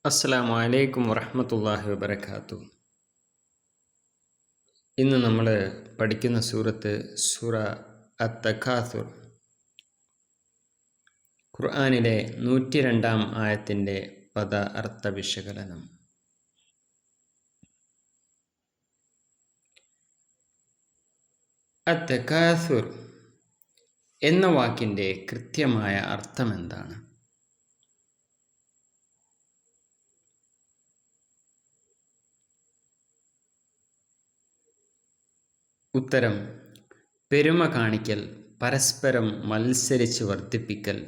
അസ്സലാമു അലൈക്കും വറഹ്മത്തുള്ളാഹി വബറകാതുഹു. ഇന്ന് നമ്മൾ പഠിക്കുന്ന സൂറ അത്തക്കാസുർ. ഖുർആനിലെ 102 ആയത്തിൻ്റെ പദ അർത്ഥ വിശകലനം. അത്തക്കാസുർ എന്ന വാക്കിൻ്റെ കൃത്യമായ അർത്ഥം എന്താണ്? ഉത്തരം: പെരുമ കാണിക്കൽ, പരസ്പരം മത്സരിച്ച് വർദ്ധിപ്പിക്കൽ,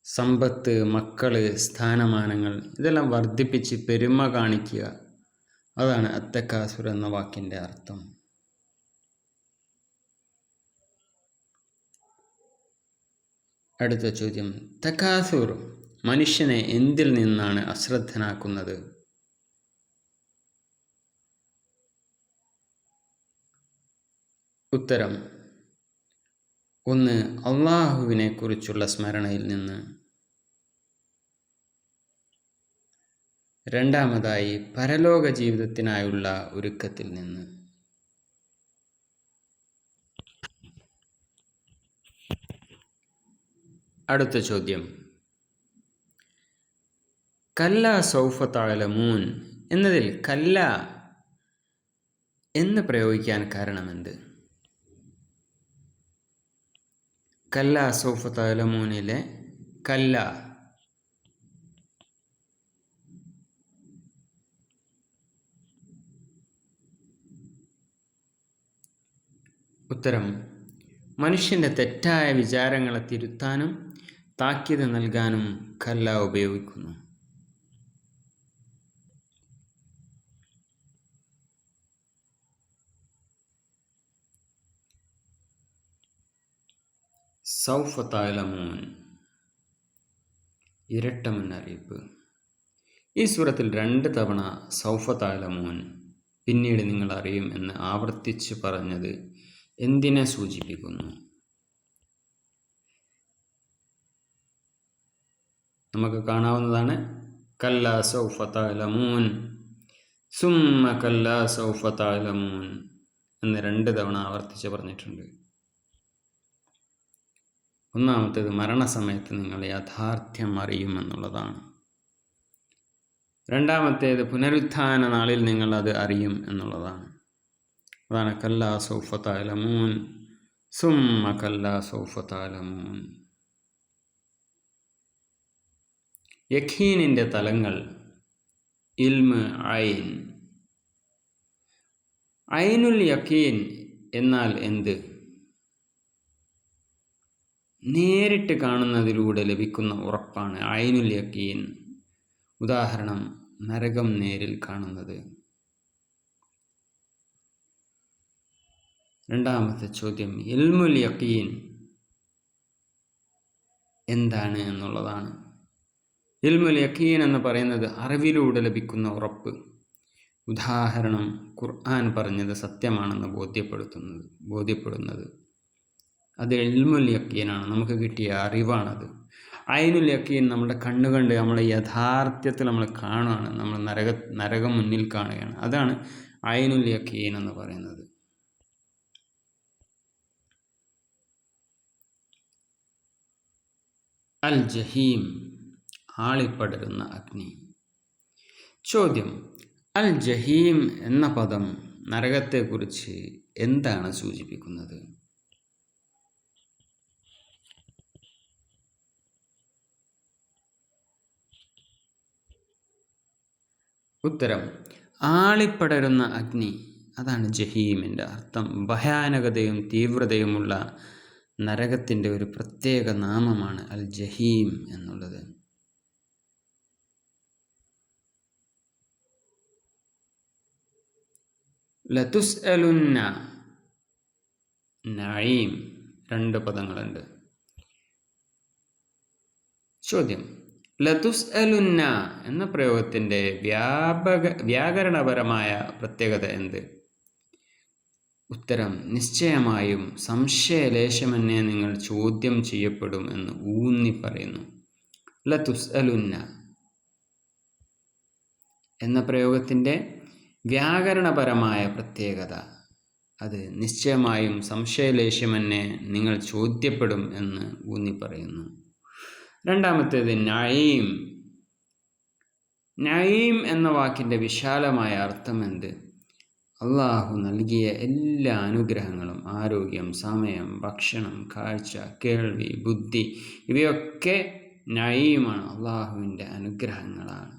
സമ്പത്ത്, മക്കൾ, സ്ഥാനമാനങ്ങൾ ഇതെല്ലാം വർദ്ധിപ്പിച്ച് പെരുമ കാണിക്കുക. അതാണ് അത്തക്കാസുർ എന്ന വാക്കിൻ്റെ അർത്ഥം. അടുത്ത ചോദ്യം: തക്കാസുർ മനുഷ്യനെ എന്തിൽ നിന്നാണ് അശ്രദ്ധനാക്കുന്നത്? ഉത്തരം: 1. അള്ളാഹുവിനെ കുറിച്ചുള്ള സ്മരണയിൽ നിന്ന്. 2. പരലോക ജീവിതത്തിനായുള്ള ഒരുക്കത്തിൽ നിന്ന്. അടുത്ത ചോദ്യം: കല്ല സൗഫ തഅലമൂൻ എന്നതിൽ കല്ല എന്ന് പ്രയോഗിക്കാൻ കാരണമെന്ത്? കല്ല സൗഫ തഅലമൂനിലെ കല്ല. ഉത്തരം: മനുഷ്യൻ്റെ തെറ്റായ വിചാരങ്ങളെ തിരുത്താനും താക്കീത് നൽകാനും കല്ല ഉപയോഗിക്കുന്നു. സൗഫ തഅലമൂൻ ഇരട്ട മുന്നറിയിപ്പ്. ഈ സൂറത്തിൽ 2 തവണ സൗഫ തഅലമൂൻ, പിന്നീട് നിങ്ങൾ അറിയും എന്ന് ആവർത്തിച്ച് പറഞ്ഞത് എന്തിനെ സൂചിപ്പിക്കുന്നു? നമുക്ക് കാണാവുന്നതാണ്. കല്ല സൗഫ തഅലമൂൻ, സുമ്മ കല്ല സൗഫ തഅലമൂൻ എന്ന് 2 തവണ ആവർത്തിച്ച് പറഞ്ഞിട്ടുണ്ട്. ഒന്നാമത്തേത് മരണസമയത്ത് നിങ്ങൾ യാഥാർത്ഥ്യം അറിയുമെന്നുള്ളതാണ്. 2-ാമത്തേത് പുനരുത്ഥാന നാളിൽ നിങ്ങൾ അത് അറിയും എന്നുള്ളതാണ്. അതാണ് കല്ല സൗഫ തഅലമൂൻ, സുമ്മ കല്ല സൗഫ തഅലമൂൻ. യഖീനിൻ്റെ തലങ്ങൾ ഇൽമ്, ഐൻ. ഐനുൽ യഖീൻ എന്നാൽ എന്ത്? നേരിട്ട് കാണുന്നതിലൂടെ ലഭിക്കുന്ന ഉറപ്പാണ് ഐനുൽ യഖീൻ. ഉദാഹരണം: നരകം നേരിൽ കാണുന്നത്. 2-ാമത്തെ ചോദ്യം ഇൽമുൽ യഖീൻ എന്താണ് എന്നുള്ളതാണ്. ഇൽമുൽ യഖീൻ എന്ന് പറയുന്നത് അറിവിലൂടെ ലഭിക്കുന്ന ഉറപ്പ്. ഉദാഹരണം: ഖുർആൻ പറഞ്ഞത് സത്യമാണെന്ന് ബോധ്യപ്പെടുന്നത്. അത് ഇൽമുൽ യഖീനാണ്, നമുക്ക് കിട്ടിയ അറിവാണത്. ഐനുൽ യഖീൻ നമ്മുടെ കണ്ണുകണ്ട് നമ്മളെ യഥാർത്ഥത്തിൽ നമ്മൾ കാണുകയാണ്, നമ്മൾ നരകം മുന്നിൽ കാണുകയാണ്. അതാണ് ഐനുൽ യഖീൻ എന്ന് പറയുന്നത്. അൽ ജഹീം ആളിപ്പടരുന്ന അഗ്നി. ചോദ്യം: അൽ ജഹീം എന്ന പദം നരകത്തെക്കുറിച്ച് എന്താണ് സൂചിപ്പിക്കുന്നത്? ഉത്തരം: ആളിപ്പടരുന്ന അഗ്നി. അതാണ് ജഹീമിൻ്റെ അർത്ഥം. ഭയാനകതയും തീവ്രതയുമുള്ള നരകത്തിൻ്റെ ഒരു പ്രത്യേക നാമമാണ് അൽ ജഹീം എന്നുള്ളത്. ലതുസ്അലുന്ന, നഈം, 2 പദങ്ങളുണ്ട്. ചോദ്യം: ലതുസ്അലുന്ന എന്ന പ്രയോഗത്തിൻ്റെ വ്യാകരണപരമായ പ്രത്യേകത എന്ത്? ഉത്തരം: നിശ്ചയമായും സംശയലേശമെന്നെ നിങ്ങൾ ചോദ്യം ചെയ്യപ്പെടും എന്ന് ഊന്നി പറയുന്നു. ലതുസ്അലുന്ന. എന്ന പ്രയോഗത്തിൻ്റെ വ്യാകരണപരമായ പ്രത്യേകത, അത് നിശ്ചയമായും സംശയലേശമെന്നെ നിങ്ങൾ ചോദ്യപ്പെടും എന്ന് ഊന്നി പറയുന്നു. രണ്ടാമത്തേത് നഈം. നഈം എന്ന വാക്കിൻ്റെ വിശാലമായ അർത്ഥം എന്ത്? അള്ളാഹു നൽകിയ എല്ലാ അനുഗ്രഹങ്ങളും, ആരോഗ്യം, സമയം, ഭക്ഷണം, കാഴ്ച, കേൾവി, ബുദ്ധി, ഇവയൊക്കെ നഈമാണ്, അള്ളാഹുവിൻ്റെ അനുഗ്രഹങ്ങളാണ്.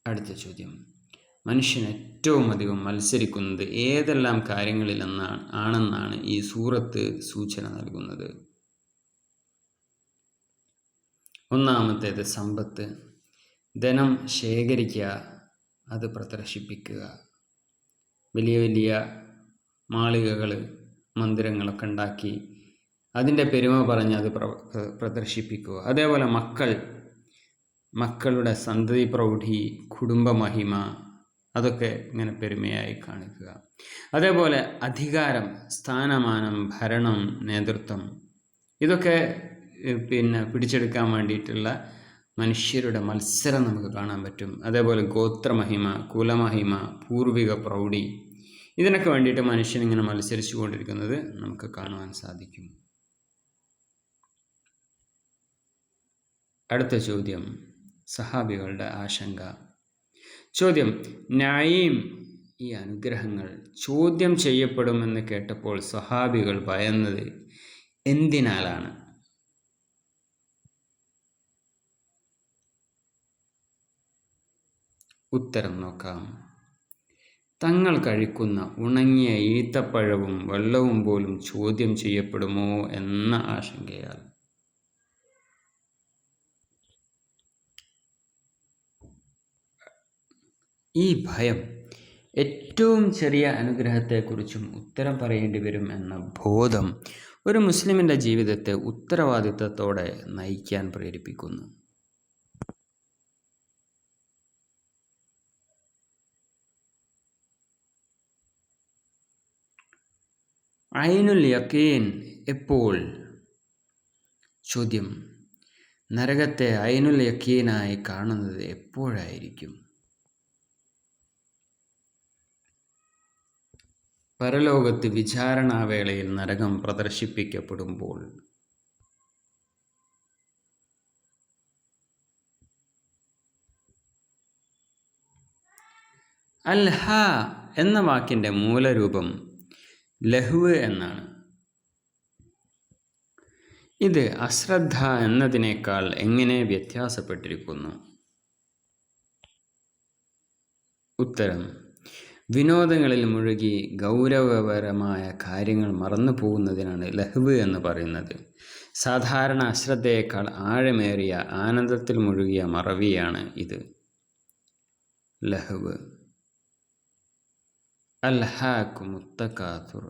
അടുത്ത ചോദ്യം, മനുഷ്യൻ ഏറ്റവും അധികം മത്സരിക്കുന്നത് ഏതെല്ലാം ആണെന്നാണ് ഈ സൂറത്ത് സൂചന നൽകുന്നത്? ഒന്നാമത്തേത് സമ്പത്ത്, ധനം ശേഖരിക്കുക, അത് പ്രദർശിപ്പിക്കുക. വലിയ വലിയ മാളികകൾ, മന്ദിരങ്ങളൊക്കെ ഉണ്ടാക്കി അതിൻ്റെ പെരുമ പറഞ്ഞ് അത് പ്രദർശിപ്പിക്കുക. അതേപോലെ മക്കളുടെ സന്തതി പ്രൗഢി, കുടുംബമഹിമ, അതൊക്കെ ഇങ്ങനെ പെരുമയായി കാണിക്കുക. അതേപോലെ അധികാരം, സ്ഥാനമാനം, ഭരണം, നേതൃത്വം, ഇതൊക്കെ പിടിച്ചെടുക്കാൻ വേണ്ടിയിട്ടുള്ള മനുഷ്യരുടെ മത്സരം നമുക്ക് കാണാൻ പറ്റും. അതേപോലെ ഗോത്രമഹിമ, കുലമഹിമ, പൂർവിക പ്രൗഢി, ഇതിനൊക്കെ വേണ്ടിയിട്ട് മനുഷ്യൻ ഇങ്ങനെ മത്സരിച്ചു കൊണ്ടിരിക്കുന്നത് നമുക്ക് കാണുവാൻ സാധിക്കും. അടുത്ത ചോദ്യം, സഹാബികളുടെ ആശങ്ക. ചോദ്യം, നഈം, ഈ അനുഗ്രഹങ്ങൾ ചോദ്യം ചെയ്യപ്പെടുമെന്ന് കേട്ടപ്പോൾ സഹാബികൾ ഭയന്നത് എന്തിനാലാണ്? ഉത്തരം നോക്കാം. തങ്ങൾ കഴിക്കുന്ന ഉണങ്ങിയ ഈത്തപ്പഴവും വെള്ളവും പോലും ചോദ്യം ചെയ്യപ്പെടുമോ എന്ന ആശങ്കയാൽ. ഈ ഭയം ഏറ്റവും ചെറിയ അനുഗ്രഹത്തെക്കുറിച്ചും ഉത്തരം പറയേണ്ടി വരും എന്ന ബോധം ഒരു മുസ്ലിമിൻ്റെ ജീവിതത്തെ ഉത്തരവാദിത്തത്തോടെ നയിക്കാൻ പ്രേരിപ്പിക്കുന്നു. ഐനുൽ യഖീൻ എപ്പോൾ? ചോദ്യം, നരകത്തെ ഐനുൽ യഖീനായി കാണുന്നത് എപ്പോഴായിരിക്കും? പരലോകത്ത് വിചാരണാവേളയിൽ നരകം പ്രദർശിപ്പിക്കപ്പെടുമ്പോൾ. അൽഹ എന്ന വാക്കിൻ്റെ മൂലരൂപം ലഹ്വ് എന്നാണ്. ഇത് അശ്രദ്ധ എന്നതിനേക്കാൾ എങ്ങനെ വ്യത്യാസപ്പെട്ടിരിക്കുന്നു? ഉത്തരം, വിനോദങ്ങളിൽ മുഴുകി ഗൗരവപരമായ കാര്യങ്ങൾ മറന്നു പോകുന്നതിനാണ് ലഹ്വ് എന്ന് പറയുന്നത്. സാധാരണ അശ്രദ്ധയേക്കാൾ ആഴമേറിയ ആനന്ദത്തിൽ മുഴുകിയ മറവിയാണ് ഇത് ലഹ്വ്. അൽഹാകുമുത്തകാതുർ.